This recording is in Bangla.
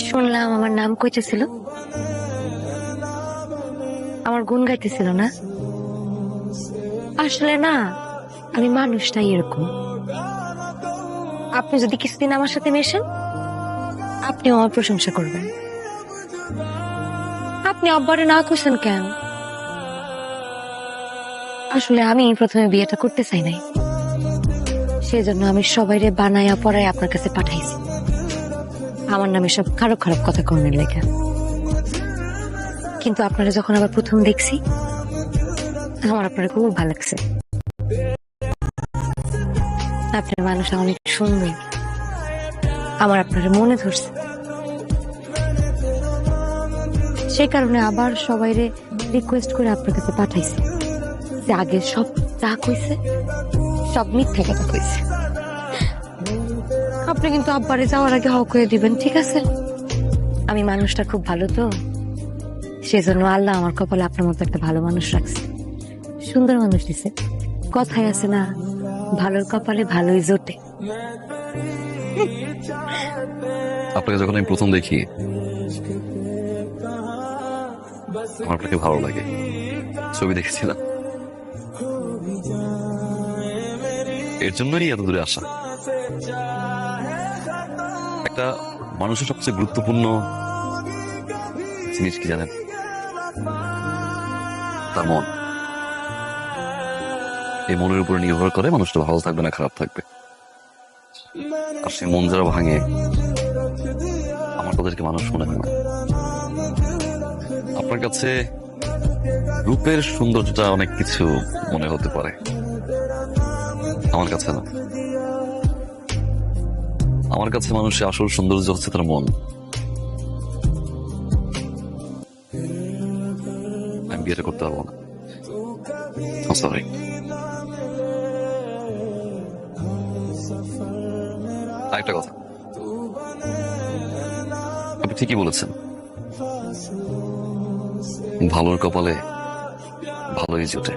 শুনলাম আমার নাম কইতেছিল, আমার গুণ গাইতেছিল না। আসলে না, আমি মানুষটাই এরকম। আপনি যদি কিছুদিন আমার সাথে মেশেন, আপনিও আমার প্রশংসা করবেন। আপনি আব্বারে না কইছেন কেন? আসলে আমি প্রথমে বিয়েটা করতে চাই নাই, সেজন্য আমি সবাইরে বানায়া পড়ায় আপনার কাছে পাঠাইছি আমার নামে সব খারাপ খারাপ কথা কনের লেখা। কিন্তু আপনারা যখন আবার প্রথম দেখছি, আমার আপনারা খুব ভালো লাগছে। আপনার মানুষটা অনেক সুন্দর, আমার আপনার মনে ধরছে। সেই কারণে আবার সবাইরে রিকোয়েস্ট করে আপনার কাছে পাঠাইছে যে আগে সব যা কইছে সব মিথ্যা কথা কইছে। আপনি কিন্তু আব্বারে যাওয়ার আগে হক হয়ে দিবেন, ঠিক আছে? আমি মানুষটা খুব ভালো তো, সেজন্য আল্লাহ আমার কপালে আপনার মতো একটা ভালো মানুষ রাখছে, সুন্দর মানুষ দিছে। কথায় আছে না, ভালোর কপালে ভালোই জোটে। আপনাকে যখন আমি প্রথম দেখি, আমার আপনাকে ভালো লাগে। ছবি দেখেছিলাম, এর জন্যই এত দূরে আসা। একটা মানুষের সবচেয়ে গুরুত্বপূর্ণ জিনিস কি জানেন? তার মন। এই মনের উপর নির্ভর করে মানুষটা ভালো থাকবে না খারাপ থাকবে। আর সেই মন যারা ভাঙে, আমার তাদেরকে মানুষ মনে হয় না। আপনার কাছে রূপের সৌন্দর্যটা অনেক কিছু মনে হতে পারে, আমার কাছে না। আমার কাছে মানুষের আসল সৌন্দর্য হচ্ছে তার মন। আমি বিয়েটা করতে পারবো না। সরি। আরেকটা কথা, আপনি ঠিকই বলেছেন, ভালোর কপালে ভালোই জোটে।